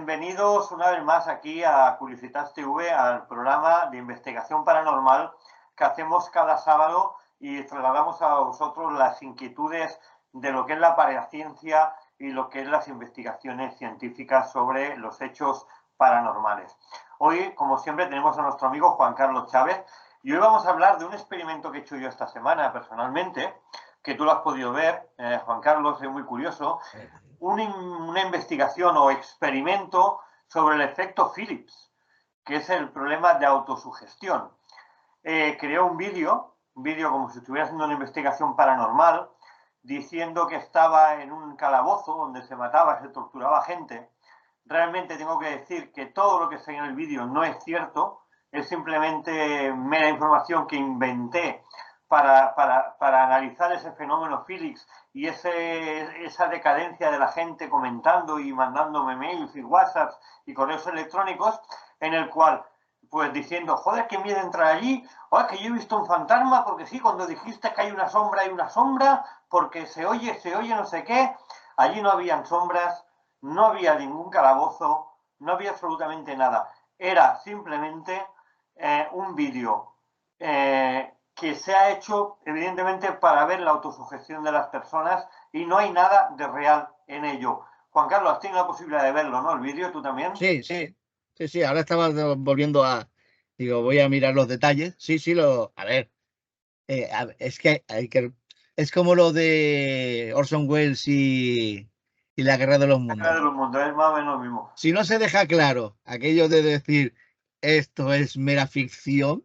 Bienvenidos una vez más aquí a Curiosidad TV, al programa de investigación paranormal que hacemos cada sábado y trasladamos a vosotros las inquietudes de lo que es la paraciencia y lo que es las investigaciones científicas sobre los hechos paranormales. Hoy, como siempre, tenemos a nuestro amigo Juan Carlos Chávez y hoy vamos a hablar de un experimento que he hecho yo esta semana personalmente, que tú lo has podido ver, Juan Carlos, es muy curioso. Una investigación o experimento sobre el efecto Phillips, que es el problema de autosugestión. Creó un vídeo como si estuviera haciendo una investigación paranormal, diciendo que estaba en un calabozo donde se mataba, se torturaba gente. Realmente tengo que decir que todo lo que está en el vídeo no es cierto, es simplemente mera información que inventé para analizar ese fenómeno Phillips y esa decadencia de la gente comentando y mandándome mails y WhatsApps y correos electrónicos, en el cual, pues diciendo, joder, qué miedo entrar allí, o que yo he visto un fantasma, porque sí, cuando dijiste que hay una sombra, porque se oye no sé qué. Allí no habían sombras, no había ningún calabozo, no había absolutamente nada. Era simplemente un vídeo que se ha hecho evidentemente para ver la autosugestión de las personas y no hay nada de real en ello. Juan Carlos, has tenido la posibilidad de verlo, ¿no? El vídeo, ¿tú también? Sí, ahora estaba volviendo digo, voy a mirar los detalles. A ver, es que es como lo de Orson Welles y la Guerra de los La Guerra de Mundos. los Mundos es más o menos lo mismo. Si no se deja claro aquello de decir esto es mera ficción,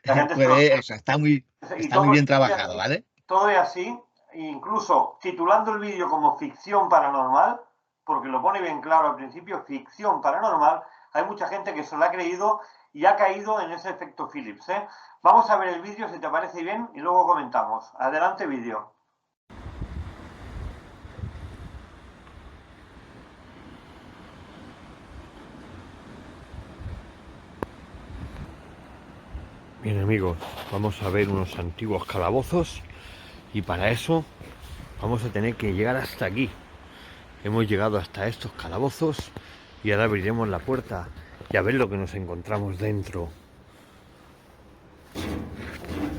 La gente o sea, está muy todo bien es trabajado, así, ¿vale? todo es así, incluso titulando el vídeo como ficción paranormal, porque lo pone bien claro al principio, ficción paranormal, hay mucha gente que se lo ha creído y ha caído en ese efecto Phillips, ¿eh? Vamos a ver el vídeo si te parece bien y luego comentamos. Adelante, vídeo. Bien, amigos, vamos a ver unos antiguos calabozos y para eso vamos a tener que llegar hasta aquí. Hemos llegado hasta estos calabozos y ahora abriremos la puerta y a ver lo que nos encontramos dentro.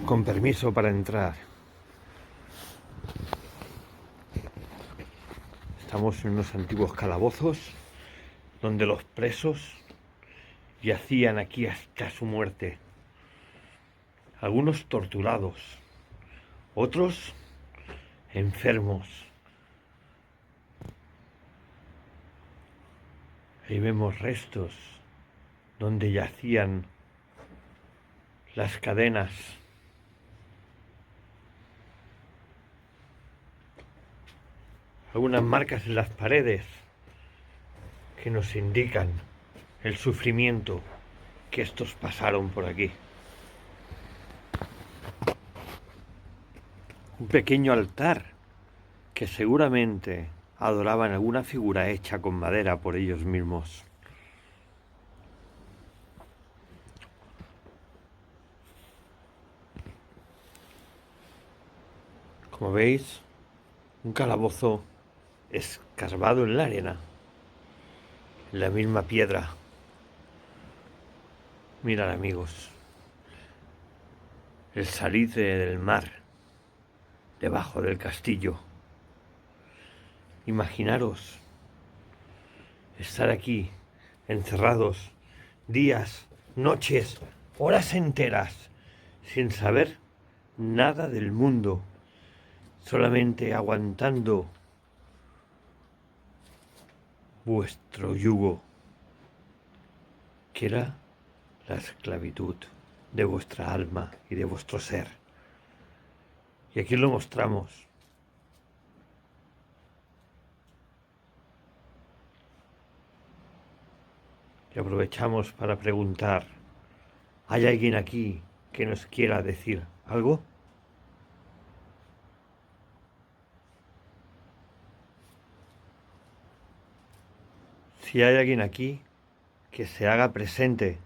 Con permiso para entrar. Estamos en unos antiguos calabozos donde los presos yacían aquí hasta su muerte. Algunos torturados, otros enfermos. Ahí vemos restos donde yacían las cadenas. Algunas marcas en las paredes que nos indican el sufrimiento que estos pasaron por aquí. Un pequeño altar que seguramente adoraban alguna figura hecha con madera por ellos mismos. Como veis, un calabozo escarbado en la arena, en la misma piedra. Mirad, amigos, el salitre del mar debajo del castillo. Imaginaros estar aquí encerrados días, noches, horas enteras sin saber nada del mundo, solamente aguantando vuestro yugo, que era la esclavitud de vuestra alma y de vuestro ser. Y aquí lo mostramos. Y aprovechamos para preguntar, ¿hay alguien aquí que nos quiera decir algo? Si hay alguien aquí, que se haga presente.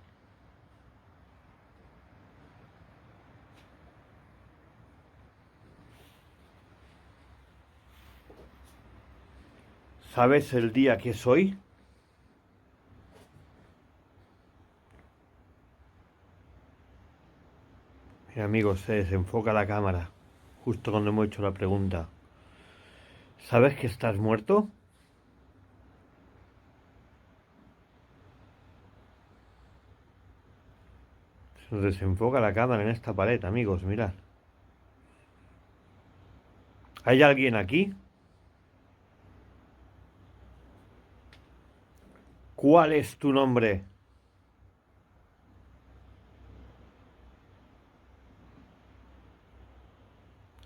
¿Sabes el día que es hoy? Mira, amigos, se desenfoca la cámara justo cuando hemos hecho la pregunta. ¿Sabes que estás muerto? Se nos desenfoca la cámara en esta pared, amigos, mirad. ¿Hay alguien aquí? ¿Cuál es tu nombre?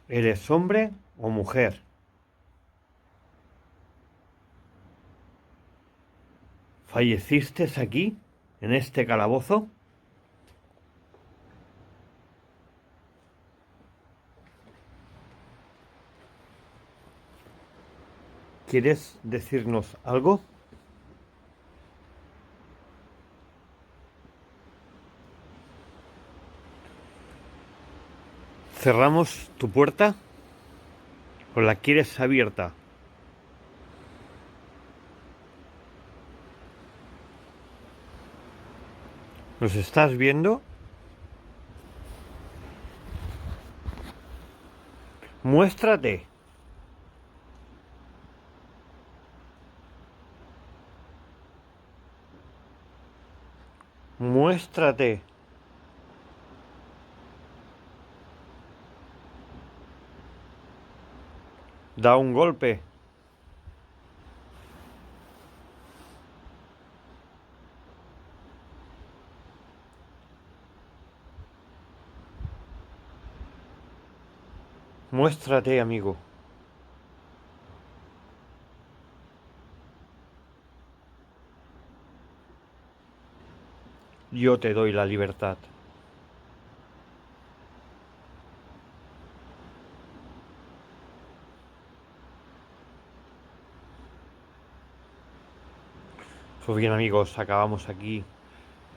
¿Eres hombre o mujer? ¿Falleciste aquí, en este calabozo? ¿Quieres decirnos algo? ¿Cerramos tu puerta o la quieres abierta? ¿Nos estás viendo? Muéstrate. Muéstrate. Da un golpe. Muéstrate, amigo. Yo te doy la libertad. Pues bien, amigos, acabamos aquí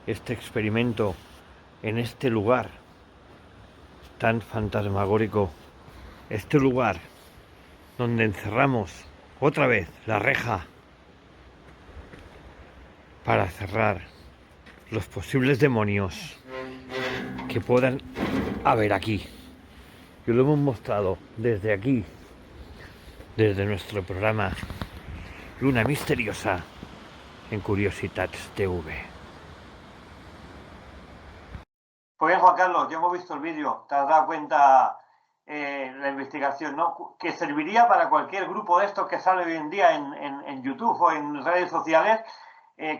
este experimento en este lugar tan fantasmagórico. Este lugar donde encerramos otra vez la reja para cerrar los posibles demonios que puedan haber aquí. Y lo hemos mostrado desde aquí, desde nuestro programa Luna Misteriosa en Curiositats TV. Pues bien, Juan Carlos, ya hemos visto el vídeo, te has dado cuenta la investigación, ¿no? Que serviría para cualquier grupo de estos que sale hoy en día en YouTube o en redes sociales.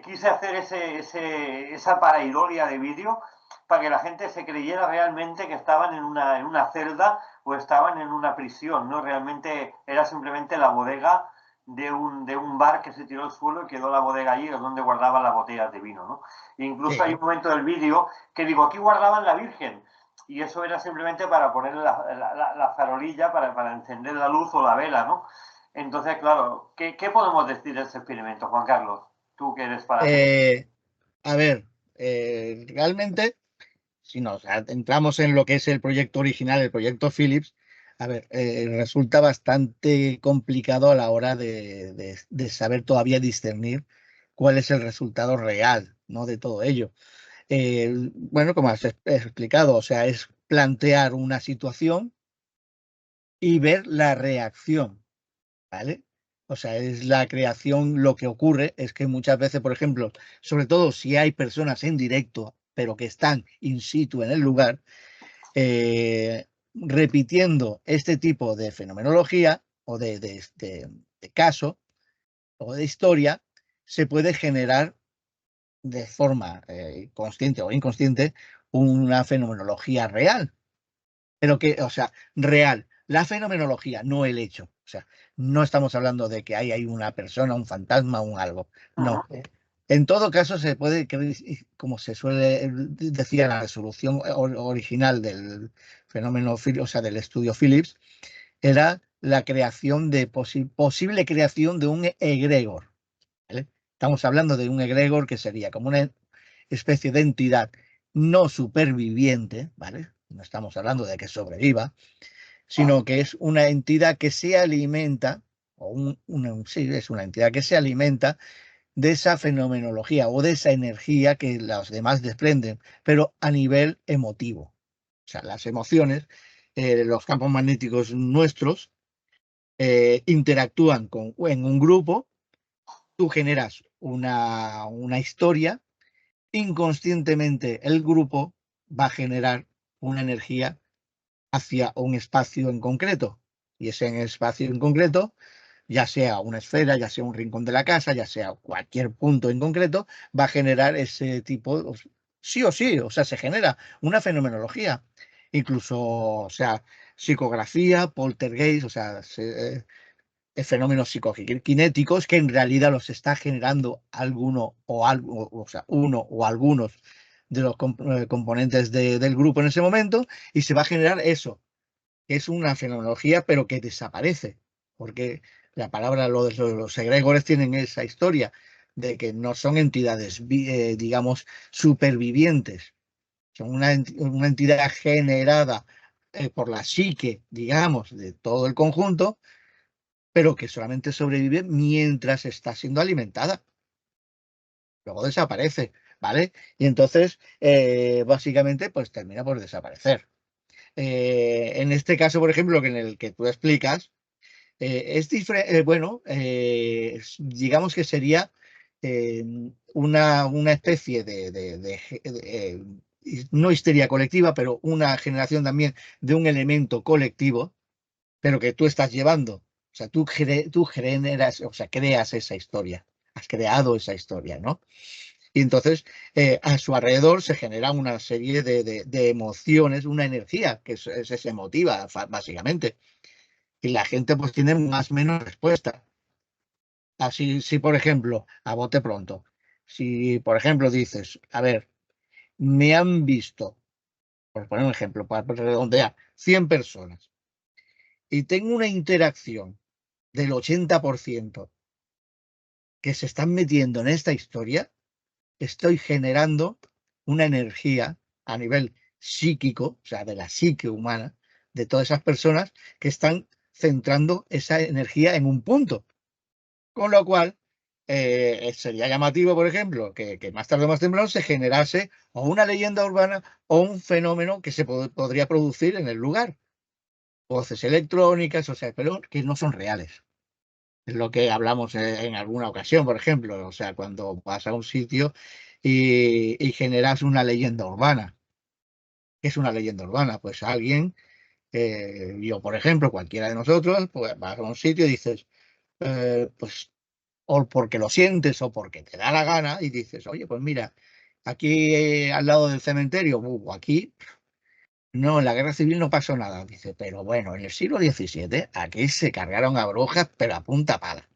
Quise hacer esa pareidolia de vídeo para que la gente se creyera realmente que estaban en una celda o estaban en una prisión, ¿no? Realmente era simplemente la bodega de un bar que se tiró al suelo y quedó la bodega allí, donde guardaban las botellas de vino, ¿no? Incluso Sí. hay un momento del vídeo que digo, aquí guardaban la Virgen, y eso era simplemente para poner la farolilla, para encender la luz o la vela, ¿no? Entonces, claro, ¿qué podemos decir de ese experimento, Juan Carlos? Tú que eres para... A ver, realmente, si nos entramos en lo que es el proyecto original, el proyecto Philips, a ver, resulta bastante complicado a la hora de saber todavía discernir cuál es el resultado real, ¿no? De todo ello. Bueno, como has explicado, o sea, es plantear una situación y ver la reacción, ¿vale? O sea, es la creación, lo que ocurre es que muchas veces, por ejemplo, sobre todo si hay personas en directo, pero que están in situ en el lugar, repitiendo este tipo de fenomenología o de caso o de historia, se puede generar de forma consciente o inconsciente una fenomenología real. Pero que, o sea, real, la fenomenología, no el hecho. O sea, no estamos hablando de que hay una persona, un fantasma, un algo. No. En todo caso, se puede, como se suele decir en la resolución original del fenómeno, o sea, del estudio Phillips, era la creación de posible creación de un egregor. ¿Vale? Estamos hablando de un egregor que sería como una especie de entidad no superviviente, ¿vale? No estamos hablando de que sobreviva, sino que es una entidad que se alimenta, sí, es una entidad que se alimenta de esa fenomenología o de esa energía que los demás desprenden, pero a nivel emotivo. O sea, las emociones, los campos magnéticos nuestros interactúan en un grupo, tú generas una historia, inconscientemente el grupo va a generar una energía hacia un espacio en concreto. Y ese espacio en concreto, ya sea una esfera, ya sea un rincón de la casa, ya sea cualquier punto en concreto, va a generar ese tipo, sí o sí, o sea, se genera una fenomenología. Incluso, o sea, psicografía, poltergeist, o sea, fenómenos psicoquinéticos que en realidad los está generando alguno o algo, o sea, uno o algunos de los componentes del grupo en ese momento, y se va a generar eso, que es una fenomenología, pero que desaparece, porque la palabra, los egregores tienen esa historia de que no son entidades, digamos, supervivientes, son una entidad generada por la psique, digamos, de todo el conjunto, pero que solamente sobrevive mientras está siendo alimentada. Luego desaparece, ¿vale? Y entonces, básicamente, pues termina por desaparecer. En este caso, por ejemplo, que en el que tú explicas, es diferente, bueno, digamos que sería una especie no histeria colectiva, pero una generación también de un elemento colectivo, pero que tú estás llevando. O sea, tú generas, o sea, creas esa historia, has creado esa historia, ¿no? Y entonces a su alrededor se genera una serie de emociones, una energía que es emotiva, básicamente. Y la gente pues tiene más o menos respuesta. Así, si por ejemplo, a bote pronto, si por ejemplo dices, a ver, me han visto, por poner un ejemplo, para redondear, 100 personas, y tengo una interacción del 80% que se están metiendo en esta historia, estoy generando una energía a nivel psíquico, o sea, de la psique humana, de todas esas personas que están centrando esa energía en un punto. Con lo cual, sería llamativo, por ejemplo, que más tarde o más temprano se generase o una leyenda urbana o un fenómeno que se podría producir en el lugar. Voces electrónicas, o sea, pero que no son reales. Es lo que hablamos en alguna ocasión, por ejemplo, o sea, cuando vas a un sitio y generas una leyenda urbana. ¿Qué es una leyenda urbana? Pues alguien, yo por ejemplo, cualquiera de nosotros, pues vas a un sitio y dices, pues, o porque lo sientes o porque te da la gana y dices, oye, pues mira, aquí al lado del cementerio, aquí, no, en la guerra civil no pasó nada. Dice, pero bueno, en el siglo XVII aquí se cargaron a brujas, pero a punta pala.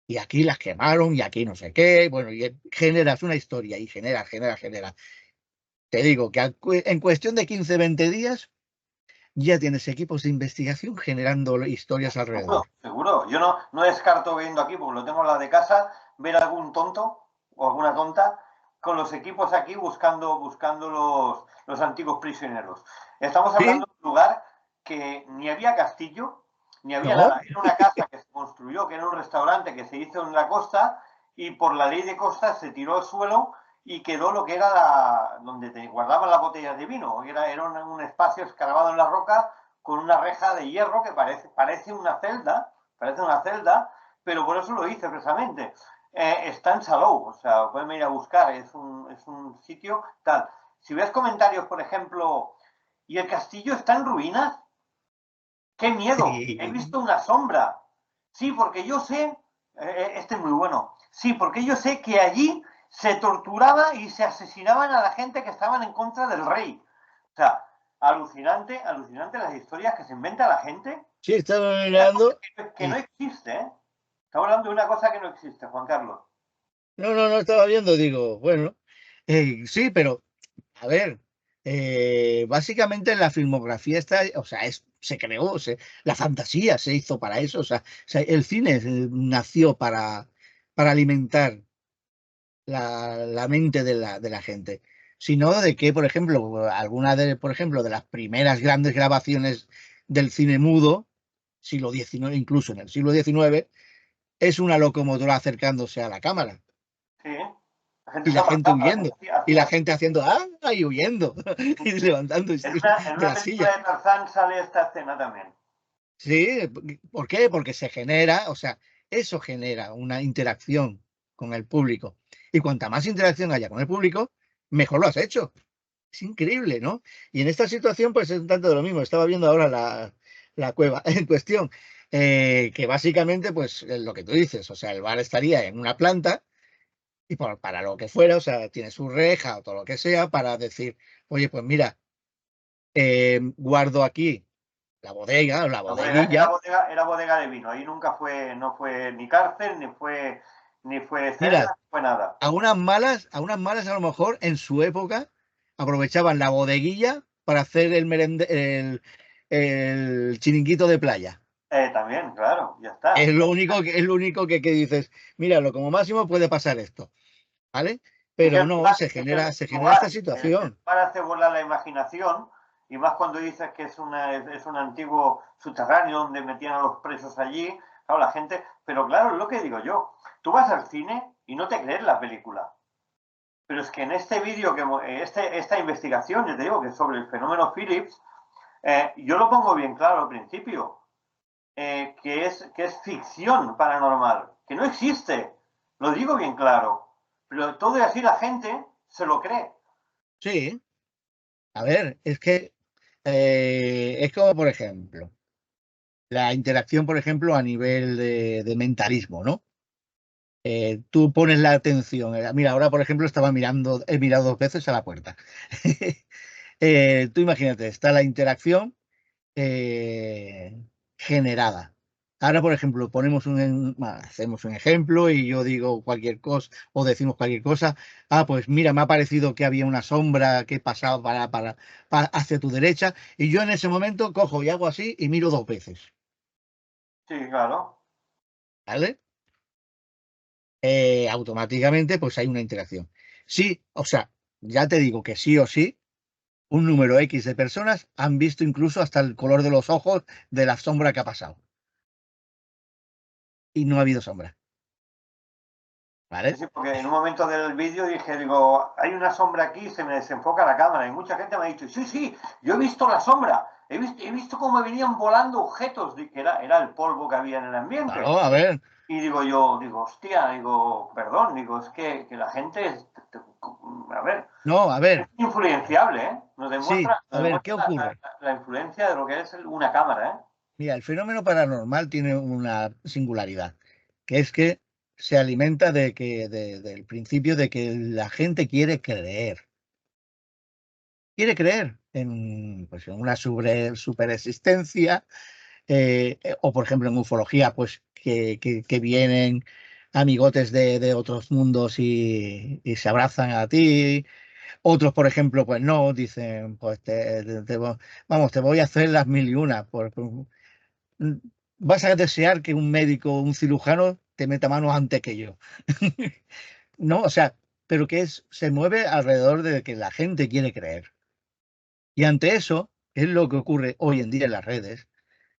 Y aquí las quemaron y aquí no sé qué, bueno, y generas una historia y genera. Te digo que en cuestión de 15, 20 días ya tienes equipos de investigación generando historias Seguro, alrededor. seguro. Yo no descarto viendo aquí, porque lo tengo en la de casa, ver algún tonto o alguna tonta con los equipos aquí buscando los antiguos prisioneros. Estamos hablando ¿Sí? de un lugar que ni había castillo, ni había ¿No? nada. Era una casa que se construyó, que era un restaurante que se hizo en la costa y por la ley de costa se tiró al suelo y quedó lo que era donde te guardaban las botellas de vino. Era un espacio escarbado en la roca con una reja de hierro que parece una celda, pero por eso lo hice precisamente. Está en Salou, o sea, pueden ir a buscar, es un sitio tal. Si ves comentarios, por ejemplo, ¿y el castillo está en ruinas? ¡Qué miedo! He Sí. visto una sombra. Sí, porque yo sé, este es muy bueno, sí, porque yo sé que allí se torturaba y se asesinaban a la gente que estaban en contra del rey. O sea, alucinante las historias que se inventa la gente. Sí, estaba Una cosa mirando que no y existe, ¿eh? Estamos hablando de una cosa que no existe, Juan Carlos. no estaba viendo, digo, bueno, sí, pero a ver, básicamente la filmografía está, o sea, se creó, la fantasía se hizo para eso, o sea, el cine nació para alimentar la mente de la gente, sino de que, por ejemplo, por ejemplo, de las primeras grandes grabaciones del cine mudo, siglo XIX, incluso en el siglo XIX, es una locomotora acercándose a la cámara. Sí, y la gente huyendo, y la hacía- gente haciendo ¡ah! Y huyendo, y levantándose En de una la silla. película de Tarzán sale esta escena también. Sí, ¿por qué? Porque se genera, o sea, eso genera una interacción con el público. Y cuanta más interacción haya con el público, mejor lo has hecho. Es increíble, ¿no? Y en esta situación, pues es un tanto de lo mismo. Estaba viendo ahora la cueva en cuestión, que básicamente, pues lo que tú dices, o sea, el bar estaría en una planta y para lo que fuera, o sea, tiene su reja o todo lo que sea, para decir, oye, pues mira, guardo aquí la bodega o la bodeguilla. Era bodega de vino. Ahí nunca fue, no fue ni cárcel, ni fue celda, Mira, ni fue nada. a lo mejor en su época aprovechaban la bodeguilla para hacer el chiringuito de playa. También, claro, ya está. Es lo único que dices, míralo, como máximo puede pasar esto, ¿vale? Es que Pero el no, lugar, se genera esta situación. hace volar la imaginación, y más cuando dices que es un antiguo subterráneo donde metían a los presos allí, claro, la gente, pero claro, es lo que digo yo, tú vas al cine y no te crees la película, pero es que en este vídeo, esta investigación, yo te digo que es sobre el fenómeno Phillips, yo lo pongo bien claro al principio, que es ficción paranormal, que no existe, lo digo bien claro, pero todo y así la gente se lo cree. Sí, a ver, es que es como, por ejemplo, la interacción, por ejemplo, a nivel de mentalismo, ¿no? Tú pones la atención. Mira, ahora, por ejemplo, he mirado 2 veces a la puerta. Tú imagínate, está la interacción generada. Ahora, por ejemplo, hacemos un ejemplo y yo digo cualquier cosa o decimos cualquier cosa. Ah, pues mira, me ha parecido que había una sombra que pasaba hacia tu derecha y yo en ese momento cojo y hago así y miro 2 veces. Sí, claro. ¿Vale? Automáticamente pues hay una interacción. Sí, o sea, ya te digo que sí o sí, un número X de personas han visto incluso hasta el color de los ojos de la sombra que ha pasado. Y no ha habido sombra. Sí, ¿Vale? sí, porque en un momento del vídeo digo, hay una sombra aquí, se me desenfoca la cámara y mucha gente me ha dicho, sí, sí, yo he visto la sombra, he visto cómo venían volando objetos, que era el polvo que había en el ambiente. Claro, a ver, Y hostia, perdón, es que la gente, a ver, no, a es ver, influenciable, ¿eh? sí, a Nos ver, ¿qué demuestra ocurre? la influencia de lo que es una cámara, ¿eh? Mira, el fenómeno paranormal tiene una singularidad, que es que se alimenta del principio de que la gente quiere creer en, pues, en una superexistencia, o por ejemplo en ufología, pues que vienen amigotes de otros mundos y se abrazan a ti. Otros, por ejemplo, pues no, dicen, pues vamos, te voy a hacer las mil y una. Vas a desear que un médico, un cirujano, te meta mano antes que yo. No, o sea, pero se mueve alrededor de que la gente quiere creer. Y ante eso, es lo que ocurre hoy en día en las redes.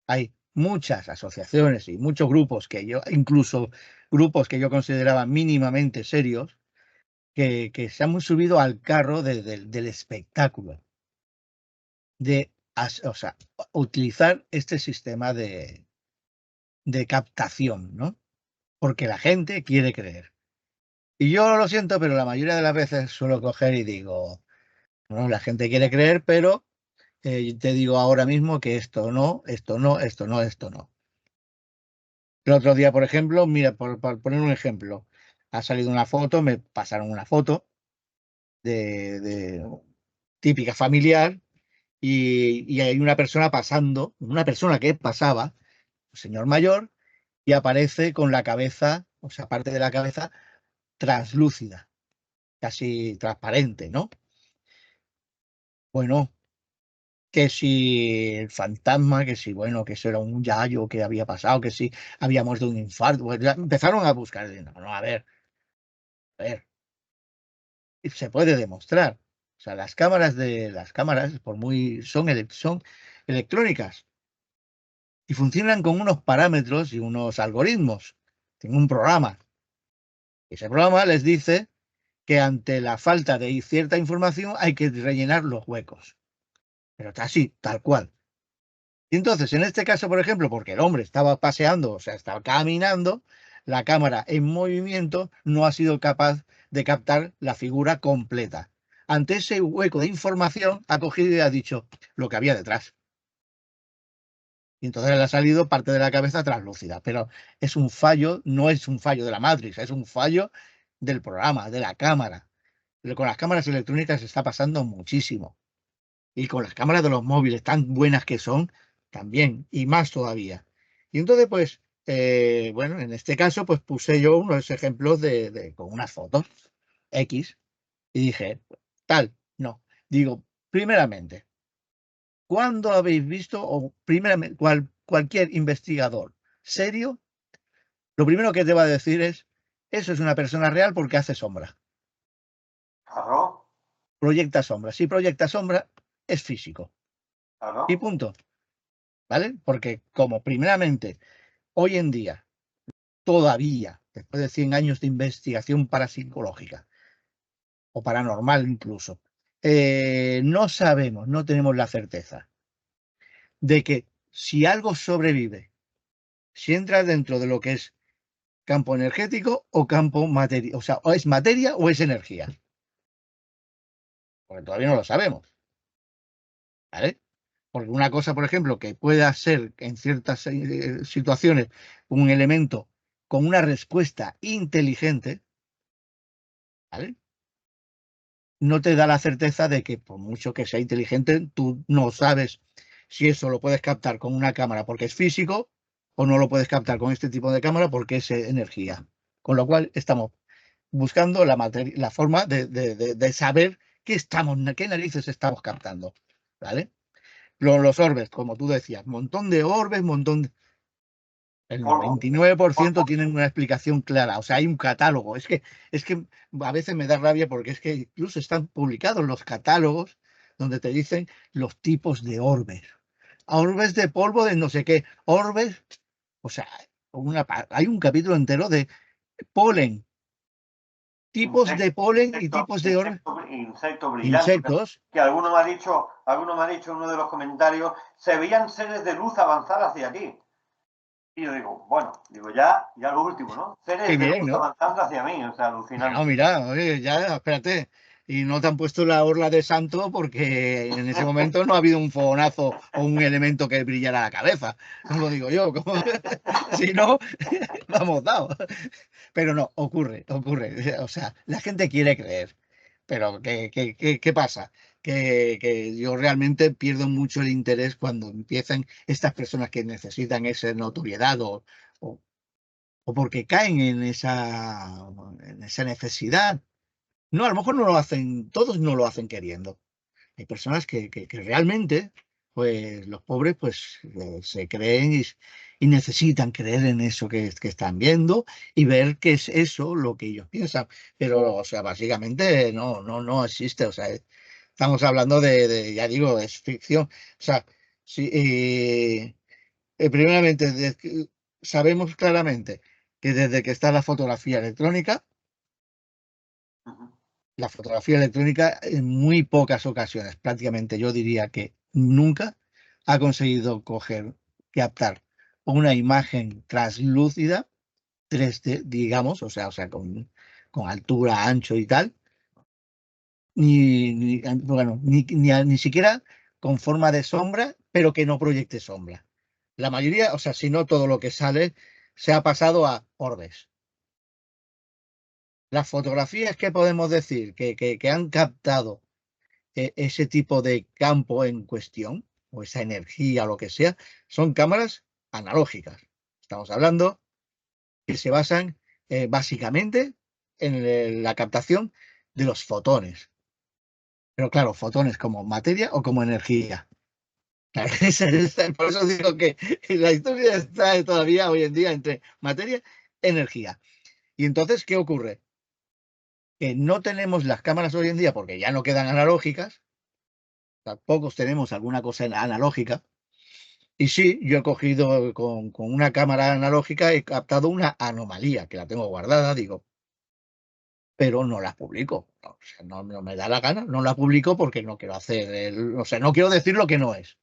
Hay muchas asociaciones y muchos grupos incluso grupos que yo consideraba mínimamente serios, que se han subido al carro del espectáculo, o sea, utilizar este sistema de captación, ¿no? Porque la gente quiere creer. Y yo lo siento, pero la mayoría de las veces suelo coger y digo, no, la gente quiere creer, pero te digo ahora mismo que esto no, esto no, esto no, esto no. El otro día, por ejemplo, mira, por poner un ejemplo, ha salido una foto, me pasaron una foto de típica familiar y hay una persona pasando, una persona que pasaba, un señor mayor, y aparece con la cabeza, o sea, parte de la cabeza translúcida, casi transparente, ¿no? Bueno, que si el fantasma, que si, bueno, que eso era un yayo que había pasado, que si había muerto de un infarto, pues ya empezaron a buscar, no, no, a ver, y se puede demostrar. O sea, las cámaras, son electrónicas y funcionan con unos parámetros y unos algoritmos. Tienen un programa. Ese programa les dice que ante la falta de cierta información hay que rellenar los huecos. Pero está así, tal cual. Y entonces, en este caso, por ejemplo, porque el hombre estaba paseando, o sea, estaba caminando, la cámara en movimiento no ha sido capaz de captar la figura completa. Ante ese hueco de información, ha cogido y ha dicho lo que había detrás. Y entonces le ha salido parte de la cabeza translúcida. Pero es un fallo, no es un fallo de la Matrix, es un fallo del programa, de la cámara. Con las cámaras electrónicas está pasando muchísimo. Y con las cámaras de los móviles tan buenas que son, también, y más todavía. Y entonces, pues, bueno, en este caso, pues puse yo unos ejemplos con unas fotos X y dije, tal, no. Digo, primeramente, ¿cuándo habéis visto, o primeramente, cualquier investigador serio, lo primero que te va a decir es, eso es una persona real porque hace sombra, Claro, proyecta sombra. Si proyecta sombra, es físico. claro. Y punto. ¿Vale? Porque como primeramente, hoy en día, todavía, después de 100 años de investigación parapsicológica o paranormal incluso, no sabemos, no tenemos la certeza de que si algo sobrevive, si entra dentro de lo que es campo energético o campo materia, o sea, o es materia o es energía, porque todavía no lo sabemos, ¿vale? Porque una cosa, por ejemplo, que pueda ser en ciertas situaciones un elemento con una respuesta inteligente, ¿vale? No te da la certeza de que por mucho que sea inteligente, tú no sabes si eso lo puedes captar con una cámara porque es físico o no lo puedes captar con este tipo de cámara porque es energía. Con lo cual estamos buscando la forma de saber qué narices estamos captando, ¿vale? Los orbes, como tú decías, montón de orbes, montón de... El Polvo, 99% polvo. tienen una explicación clara, o sea, hay un catálogo. Es que a veces me da rabia porque es que incluso están publicados los catálogos donde te dicen los tipos de orbes. Orbes de polvo de no sé qué, orbes, o sea, hay un capítulo entero de polen, tipos de polen y tipos de orbes, Insecto brillante. insectos. Que alguno me ha dicho en uno de los comentarios, se veían seres de luz avanzar hacia ti. Y yo digo, bueno, ya lo último, ¿no? Qué Seres de bien, luz ¿no? avanzando hacia mí, o sea, Bueno, alucinante. mira, oye, ya, espérate. Y no te han puesto la orla de santo porque en ese momento no ha habido un fogonazo o un elemento que brillara la cabeza. No lo digo yo. Si no, vamos, dado. Pero no, ocurre. O sea, la gente quiere creer. Pero ¿qué pasa? Que yo realmente pierdo mucho el interés cuando empiezan estas personas que necesitan esa notoriedad o, o porque caen en esa necesidad. No, a lo mejor no lo hacen, todos no lo hacen queriendo. Hay personas que realmente, pues los pobres, pues se creen y necesitan creer en eso que están viendo y ver que es eso lo que ellos piensan. Pero, o sea, básicamente no existe. O sea, estamos hablando ya digo, es ficción. O sea, sí, primeramente, sabemos claramente que desde que está la fotografía electrónica, la fotografía electrónica en muy pocas ocasiones, prácticamente yo diría que nunca ha conseguido captar una imagen translúcida 3D, digamos, o sea, con altura, ancho y tal, bueno, ni siquiera con forma de sombra, pero que no proyecte sombra. La mayoría, o sea, si no todo lo que sale, se ha pasado a orbes. Las fotografías que podemos decir que han captado ese tipo de campo en cuestión, o esa energía o lo que sea, son cámaras analógicas. Estamos hablando que se basan básicamente en la captación de los fotones. Pero claro, fotones como materia o como energía. Por eso digo que la historia está todavía hoy en día entre materia y energía. Y entonces, ¿qué ocurre? Que no tenemos las cámaras hoy en día porque ya no quedan analógicas, tampoco tenemos alguna cosa analógica. Y sí, yo he cogido con una cámara analógica, he captado una anomalía que la tengo guardada, digo, pero no las publico. O sea, no me da la gana, no las publico porque no quiero o sea, no quiero decir lo que no es.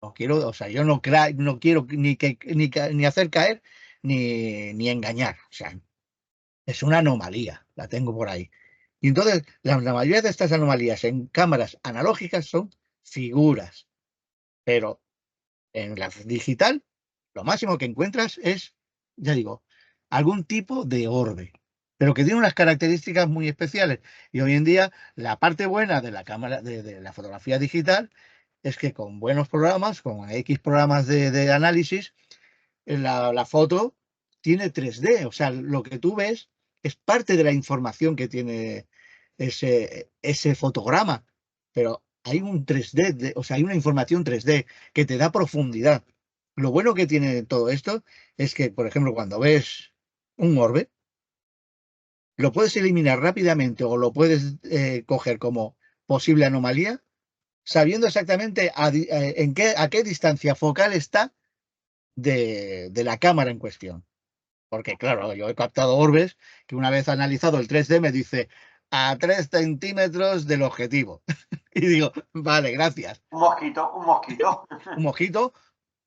No quiero, o sea, yo no quiero ni hacer caer ni engañar. O sea, es una anomalía, la tengo por ahí. Y entonces, la mayoría de estas anomalías en cámaras analógicas son figuras, pero en la digital, lo máximo que encuentras es, ya digo, algún tipo de orbe, pero que tiene unas características muy especiales. Y hoy en día, la parte buena de la cámara, de la fotografía digital, es que con buenos programas, con X programas de análisis, la foto tiene 3D. O sea, lo que tú ves es parte de la información que tiene ese fotograma, pero hay un 3D, o sea, hay una información 3D que te da profundidad. Lo bueno que tiene todo esto es que, por ejemplo, cuando ves un orbe, lo puedes eliminar rápidamente o lo puedes coger como posible anomalía, sabiendo exactamente a qué distancia focal está de la cámara en cuestión. Porque, claro, yo he captado orbes que una vez analizado el 3D me dice a 3 centímetros del objetivo. Y digo, vale, gracias. Un mosquito, un mosquito. Un mosquito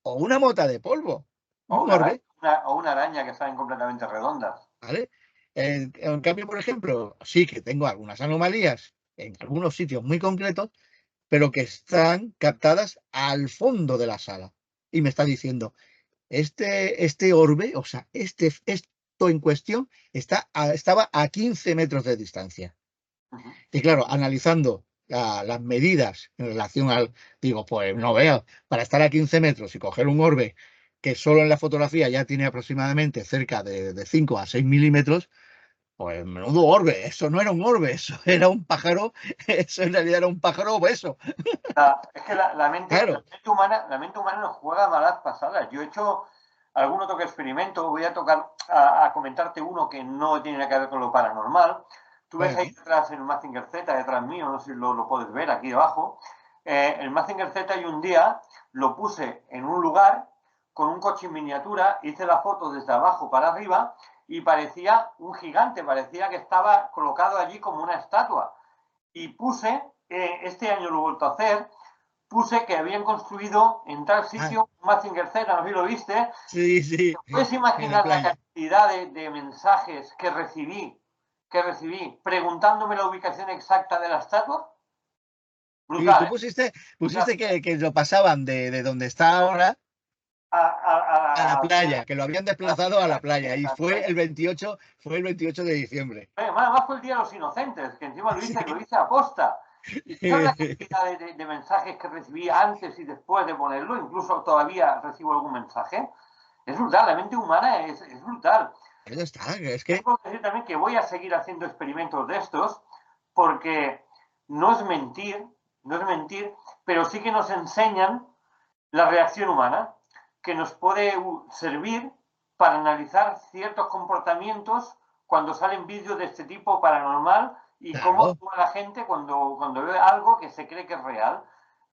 o una mota de polvo. O Un una, orbe, o una araña que salen completamente redondas. ¿vale? En cambio, por ejemplo, sí que tengo algunas anomalías en algunos sitios muy concretos, pero que están captadas al fondo de la sala. Y me está diciendo, este orbe, o sea, esto en cuestión estaba a 15 metros de distancia. Ujú. Y claro, analizando las medidas en relación digo, pues no veo, para estar a 15 metros y coger un orbe que solo en la fotografía ya tiene aproximadamente cerca de 5 a 6 milímetros, pues menudo orbe, eso no era un orbe, eso era un pájaro, eso en realidad era un pájaro obeso. Es que la mente, Claro, la mente humana nos juega malas pasadas. Yo he hecho algún otro experimento, voy a a comentarte uno que no tiene nada que ver con lo paranormal. Tú ves ahí bueno, detrás el Mazinger Z, detrás mío, no sé si lo puedes ver aquí debajo. El Mazinger Z, y un día lo puse en un lugar con un coche en miniatura, hice la foto desde abajo para arriba y parecía un gigante, parecía que estaba colocado allí como una estatua. Y puse, este año lo he vuelto a hacer, puse que habían construido en tal ah, sitio un Mazinger Z, no sé si lo viste. sí, sí, ¿Puedes en la imaginar la playa. cantidad de mensajes que recibí preguntándome la ubicación exacta de la estatua? Y Brutal, tú ¿eh? Brutal. pusiste que lo pasaban de donde está ahora A, a, a la a, playa, que lo habían desplazado a la playa, y a, fue el 28 de diciembre. Además fue el Día de los Inocentes, que encima Sí. lo hice a posta. ¿Y sabes la cantidad de mensajes que recibí antes y después de ponerlo? Incluso todavía recibo algún mensaje. Es brutal, la mente humana es brutal. Eso está, es que, Tengo que decir también que voy a seguir haciendo experimentos de estos, porque no es mentir, no es mentir, pero sí que nos enseñan la reacción humana, que nos puede servir para analizar ciertos comportamientos cuando salen vídeos de este tipo paranormal y cómo claro. actúa la gente cuando ve algo que se cree que es real.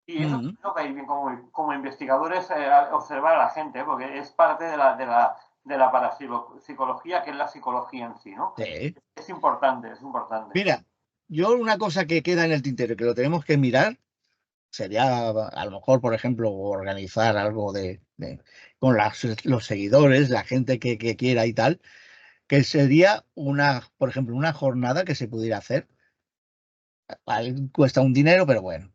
Y eso Mm, tengo que ir bien como investigadores observar a la gente, porque es parte de la parapsicología, que es la psicología en sí, ¿no? sí. Es importante, es importante. Mira, yo una cosa que queda en el tintero que lo tenemos que mirar sería, a lo mejor, por ejemplo, organizar algo con los seguidores, la gente que quiera y tal, que sería por ejemplo, una jornada que se pudiera hacer. Vale, cuesta un dinero, pero bueno.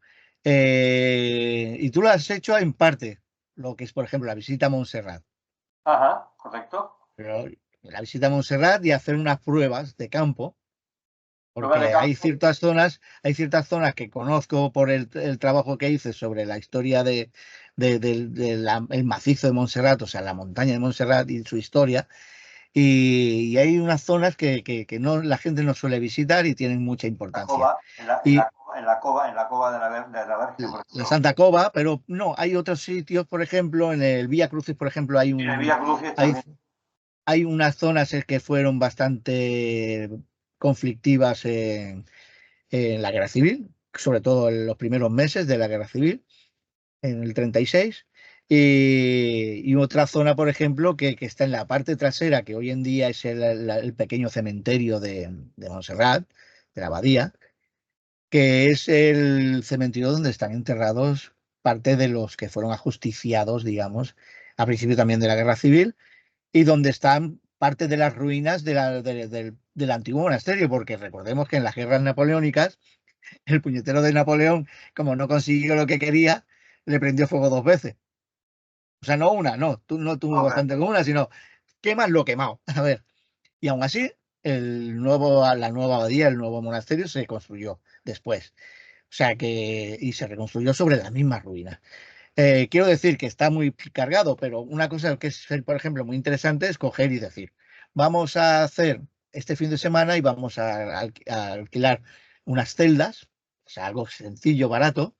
Y tú lo has hecho en parte, lo que es, por ejemplo, la visita a Montserrat. Ajá, correcto. Pero la visita a Montserrat y hacer unas pruebas de campo, Prueba de porque campo. hay ciertas zonas que conozco por el trabajo que hice sobre la historia el macizo de Montserrat, o sea, la montaña de Montserrat y su historia. Y hay unas zonas que no, la gente no suele visitar y tienen mucha La importancia. cova, Y en la cova de la Verge, por la ejemplo. Santa Cova, pero no, hay otros sitios, por ejemplo, en el Vía Crucis, por ejemplo, Y en el Vía Crucis hay, también. hay unas zonas que fueron bastante conflictivas en la Guerra Civil, sobre todo en los primeros meses de la Guerra Civil, en el 36. Y otra zona, por ejemplo, que está en la parte trasera, que hoy en día es el pequeño cementerio de Montserrat, de la abadía, que es el cementerio donde están enterrados parte de los que fueron ajusticiados, digamos, a principio también de la Guerra Civil, y donde están parte de las ruinas del antiguo monasterio, porque recordemos que en las guerras napoleónicas, el puñetero de Napoleón, como no consiguió lo que quería, le prendió fuego 2 veces. O sea, no una, no tuvo Joder. bastante con una, sino quemas lo quemado. A ver, y aún así, la nueva abadía, el nuevo monasterio se construyó después. O sea que, y se reconstruyó sobre las mismas ruinas. Quiero decir que está muy cargado, pero una cosa que es, por ejemplo, muy interesante es coger y decir, vamos a hacer este fin de semana y vamos a alquilar unas celdas, o sea, algo sencillo, barato,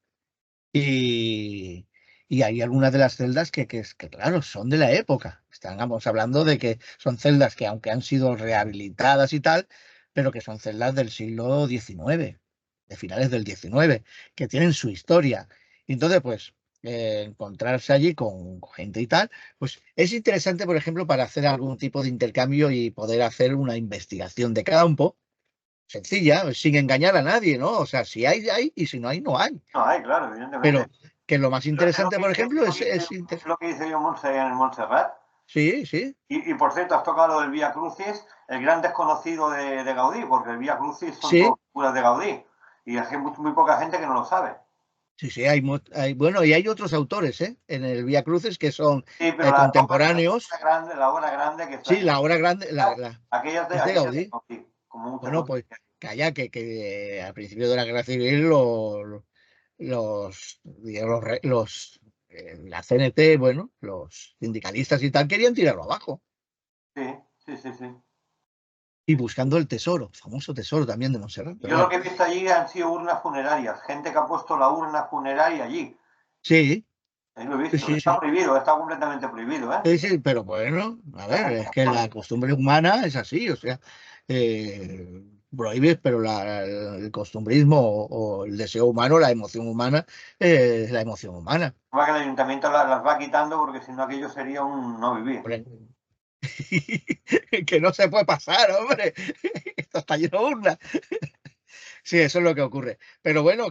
y, y hay algunas de las celdas que, claro, son de la época. Estamos hablando de que son celdas que, aunque han sido rehabilitadas y tal, pero que son celdas del siglo XIX, de finales del XIX, que tienen su historia. Y entonces, pues, encontrarse allí con gente y tal, pues es interesante, por ejemplo, para hacer algún tipo de intercambio y poder hacer una investigación de campo sencilla, sin engañar a nadie, ¿no? O sea, si hay, hay, y si no hay, no hay. No hay, claro, evidentemente. Pero que lo más interesante, por ejemplo, Es lo que dice yo en Montserrat. Sí, sí, Y por cierto, has tocado lo del Vía Crucis, el gran desconocido de Gaudí, porque el Vía Crucis son sí, todas figuras de Gaudí. Y hay muy poca gente que no lo sabe. sí, sí, bueno, y hay otros autores, en el Vía Crucis que son Sí, pero contemporáneos. la obra grande que Sí, la obra grande es de aquellas de Gaudí. Gaudí, como muchas Bueno, otras. pues calla, que al principio de la Guerra Civil digamos, la CNT, bueno, los sindicalistas y tal, querían tirarlo abajo. Sí, sí, sí, sí. Y buscando el tesoro, famoso tesoro también de Montserrat. Pero Yo lo bueno, que he visto allí han sido urnas funerarias, gente que ha puesto la urna funeraria allí. sí, Lo he sí, visto. sí, Está sí. prohibido, está completamente prohibido, ¿eh? Sí, sí, pero bueno, a La ver, gente es que la costumbre humana es así, o sea, prohíbes, pero el costumbrismo o el deseo humano, la emoción humana, es la emoción humana. que el ayuntamiento las va quitando porque si no aquello sería un no vivir. Hombre, que no se puede pasar, hombre, esto está lleno de urnas. Sí, eso es lo que ocurre. Pero bueno,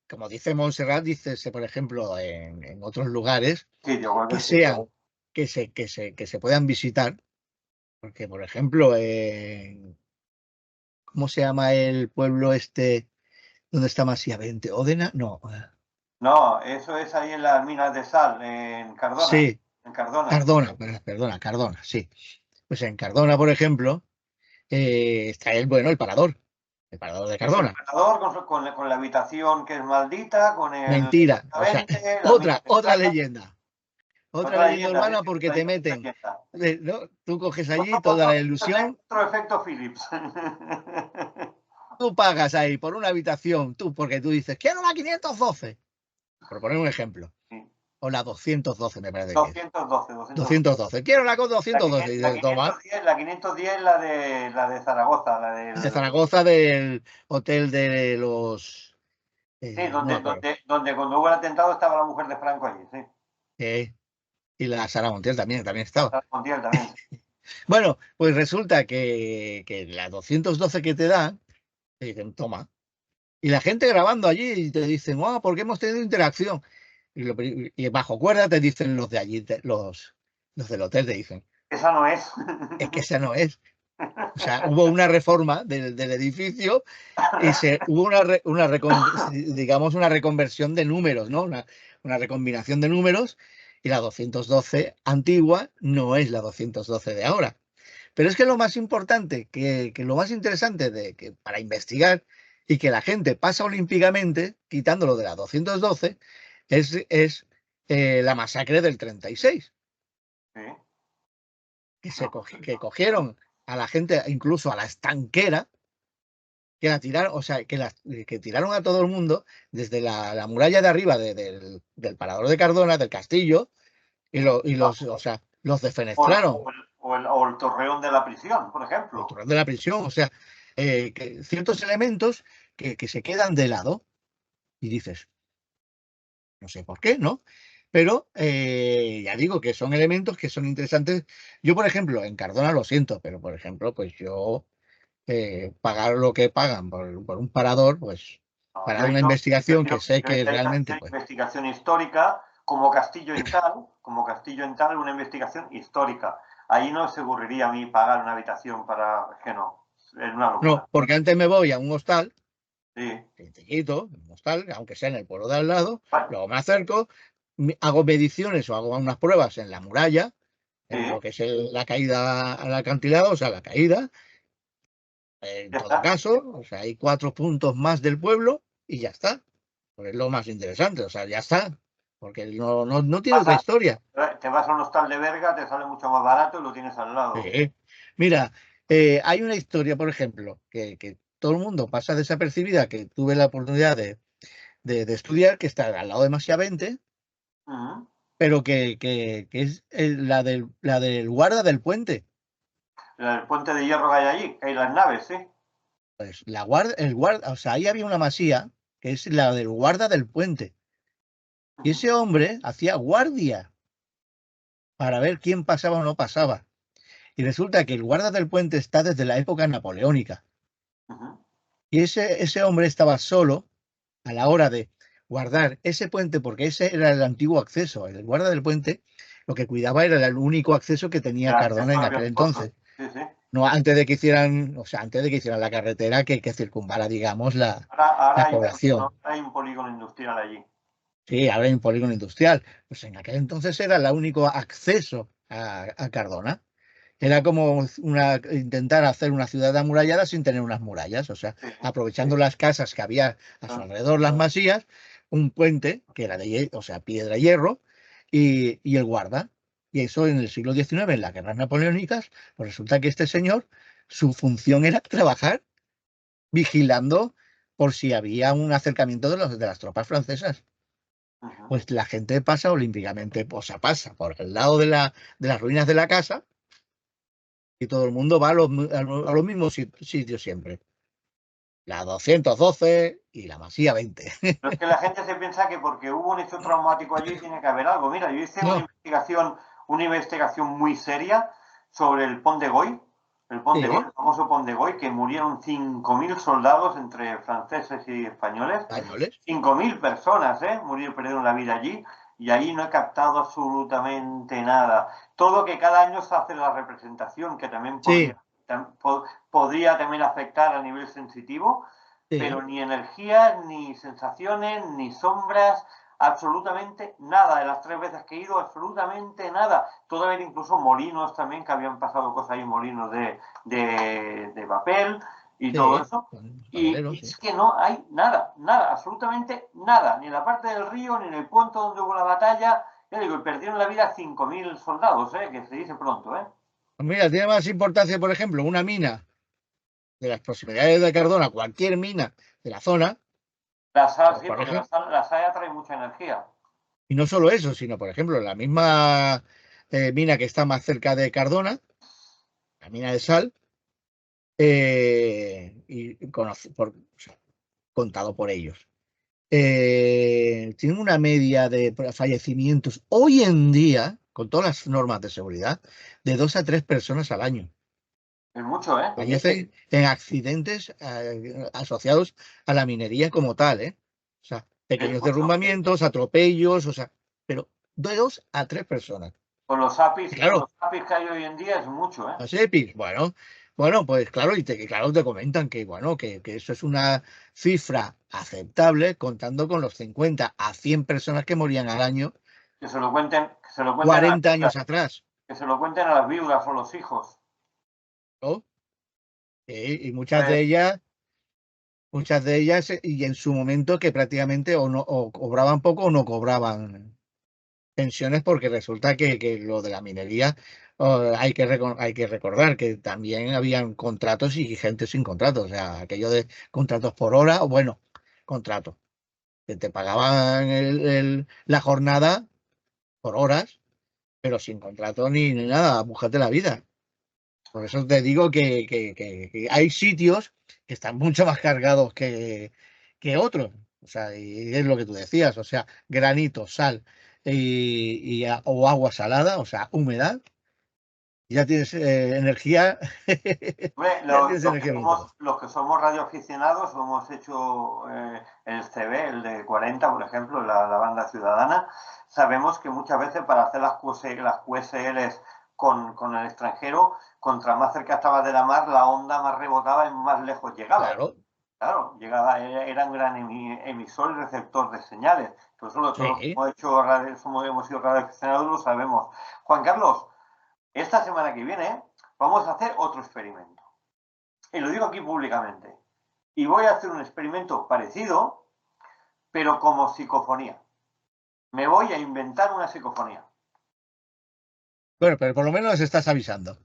como dice Montserrat, dice, por ejemplo, en otros lugares, Sí, yo que cualquier sean, sitio. que se puedan visitar, porque, por ejemplo, ¿cómo se llama el pueblo este donde está Masiavente? ¿Ódena? No. No, eso es ahí en las minas de sal, en Cardona. Sí, En Cardona. Cardona, perdona, Cardona, sí. Pues en Cardona, por ejemplo, está el parador de Es el Cardona. parador con la habitación que es maldita, con el Mentira. O sea, exactamente, las minas otra, de otra sal. leyenda. Otra Otra leyenda leyenda, sí, urbana sí, porque te otra meten. leyenda. ¿No? Tú coges allí toda la ilusión, Otro efecto Philips. tú pagas ahí por una habitación, porque tú dices, quiero la 512, por poner un ejemplo. Sí. O la 212 me parece que es. 212, 212. 212. Quiero la con La 212. Y dices, toma. 510 es la de Zaragoza, De Zaragoza, del hotel de los. Sí, No me acuerdo. donde cuando hubo el atentado estaba la mujer de Franco allí, sí. Y la Sara Montiel también estaba. La Montiel también. Bueno, pues resulta que la 212 que te dan, te dicen, toma. Y la gente grabando allí y te dicen, porque hemos tenido interacción. Y bajo cuerda te dicen los de allí, los del hotel te dicen, Esa no es. es que esa no es. O sea, hubo una reforma del edificio y hubo digamos, una reconversión de números, ¿no? Una recombinación de números, y la 212 antigua no es la 212 de ahora. Pero es que lo más importante, que lo más interesante para investigar y que la gente pasa olímpicamente, quitándolo de la 212, es la masacre del 36, Sí. que cogieron a la gente, incluso a la estanquera, que la tiraron, o sea, que tiraron a todo el mundo desde la muralla de arriba del Parador de Cardona, del castillo, o sea, los defenestraron. O el torreón de la prisión, por El ejemplo. turrón de la prisión, o sea, ciertos elementos que se quedan de lado y dices, no sé por qué, ¿no? Pero ya digo que son elementos que son interesantes. Yo, por ejemplo, en Cardona lo siento, pero por ejemplo, pues yo pagar lo que pagan por un parador, pues No, para una investigación que sé yo que he hecho realmente, pues, investigación histórica como Castillo en Tal, una investigación histórica. Ahí no se ocurriría a mí pagar una habitación para que no, es una locura. no, porque antes me voy a un hostal, Sí, sencillito, un hostal, aunque sea en el pueblo de al lado, vale, luego me acerco, hago mediciones o hago unas pruebas en la muralla, sí, en lo que es la caída al acantilado, o sea, la caída, en ya todo está. caso, o sea, hay 4 puntos más del pueblo y ya está. Pues es lo más interesante, o sea, ya está, porque no tiene otra historia. Te vas a un hostal de Berga, te sale mucho más barato y lo tienes al lado. Mira, hay una historia, por ejemplo, que todo el mundo pasa desapercibida, que tuve la oportunidad de estudiar, que está al lado de Masiavente, Ujú. pero que es la del guarda del puente. El puente de hierro que hay allí, que hay las naves, sí. Pues el guarda, o sea, ahí había una masía que es la del guarda del puente. Y Ujú, ese hombre hacía guardia para ver quién pasaba o no pasaba. Y resulta que el guarda del puente está desde la época napoleónica. ujú. Y ese hombre estaba solo a la hora de guardar ese puente, porque ese era el antiguo acceso. El guarda del puente lo que cuidaba era el único acceso que tenía El Cardona acceso en a aquel los pozos. entonces. Sí, sí. No antes de que hicieran, o sea, antes de que hicieran la carretera que circunvala, digamos, Ahora la población. hay un polígono industrial allí. Sí, ahora hay un polígono industrial. Pues en aquel entonces era el único acceso a Cardona. Era como intentar hacer una ciudad amurallada sin tener unas murallas, o sea, Sí, aprovechando las casas que había a su sí. alrededor, las masías, un puente que era o sea, piedra y hierro, y el guarda. Y eso en el siglo XIX, en las guerras napoleónicas, pues resulta que este señor, su función era trabajar vigilando por si había un acercamiento de las tropas francesas. Ujú. Pues la gente pasa olímpicamente, o sea, pasa por el lado de las ruinas de la casa y todo el mundo va a los mismos sitios siempre. La 212 y la Masía 20. Pero es que la gente se piensa que porque hubo un hecho traumático allí tiene que haber algo. Mira, yo hice No, una investigación muy seria sobre el Pont de Goy, sí, el famoso Pont de Goy, que murieron 5.000 soldados entre franceses y españoles. españoles. 5.000 personas, perdieron la vida allí y ahí no he captado absolutamente nada. Todo que cada año se hace la representación, que también Sí, podría también afectar a nivel sensitivo, pero sí, ni energías, ni sensaciones, ni sombras, absolutamente nada. De las 3 veces que he ido, absolutamente nada. Todavía incluso molinos también, que habían pasado cosas ahí, molinos de papel y todo sí. eso. Con Y paralelos, sí. es que no hay nada, nada, absolutamente nada, ni en la parte del río, ni en el puente donde hubo la batalla. Ya digo, y perdieron la vida 5.000 soldados, que se dice pronto, ¿eh? Pues mira, tiene más importancia, por ejemplo, una mina de las proximidades de Cardona, cualquier mina de la zona, La sal, o sí, por porque ejemplo, la sal atrae mucha energía. y no solo eso, sino, por ejemplo, la misma mina que está más cerca de Cardona, la mina de sal, o sea, contado por ellos. Tienen una media de fallecimientos hoy en día, con todas las normas de seguridad, de 2 a 3 personas al año. Es mucho, ¿eh? Fallecen en accidentes asociados a la minería como tal, ¿eh? O sea, Es pequeños mucho. derrumbamientos, atropellos, o sea, pero de 2 a 3 personas. Con Y con claro, los APIs que hay hoy en día es mucho, ¿eh? los EPIs, bueno, pues claro, claro, te comentan que, bueno, que eso es una cifra aceptable contando con los 50 a 100 personas que morían al año Que se lo cuenten a las 40 viudas, años atrás, que se lo cuenten a las viudas o los hijos. ¿no? Y muchas de ellas, y en su momento que prácticamente o cobraban poco o no cobraban pensiones, porque resulta que lo de la minería, hay que recordar que también habían contratos y gente sin contratos, o sea, aquello de contratos por hora, o bueno, contratos, que te pagaban la jornada por horas, pero sin contrato ni nada, búscate la vida. Por eso te digo que hay sitios que están mucho más cargados que otros. O sea, y es lo que tú decías, o sea, granito, sal. o agua salada, o sea, humedad, ya tienes energía. Hombre, Ya tienes energía para todo. los que somos radioaficionados, hemos hecho el CB, el de 40, por ejemplo, la banda ciudadana, sabemos que muchas veces para hacer las QSLs con el extranjero, contra más cerca estaba de la mar, la onda más rebotaba y más lejos llegaba. Claro. Claro, era un gran emisor y receptor de señales. Todos los que hemos sido radioaficionados lo sabemos. Juan Carlos, esta semana que viene vamos a hacer otro experimento. Y lo digo aquí públicamente. Y voy a hacer un experimento parecido, pero como psicofonía. Me voy a inventar una psicofonía. Bueno, pero por lo menos estás avisando.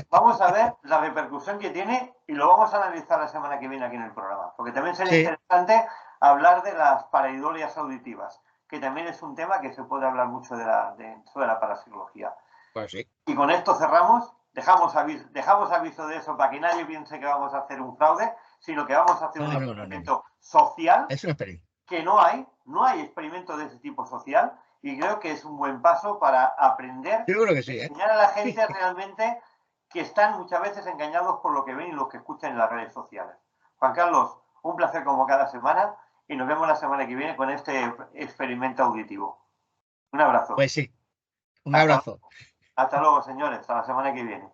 Vamos a ver la repercusión que tiene y lo vamos a analizar la semana que viene aquí en el programa. Porque también sería interesante hablar de las pareidolias auditivas, que también es un tema que se puede hablar mucho de la parapsicología. Pues sí. Y con esto cerramos. Dejamos aviso de eso para que nadie piense que vamos a hacer un fraude, sino que vamos a hacer un experimento social. Es un experimento. Que no hay experimento de ese tipo social, y creo que es un buen paso para aprender, seguro que sí, enseñar a la gente realmente que están muchas veces engañados por lo que ven y lo que escuchan en las redes sociales. Juan Carlos, un placer como cada semana y nos vemos la semana que viene con este experimento auditivo. Un abrazo. Pues sí, un abrazo. Hasta luego, señores. Hasta la semana que viene.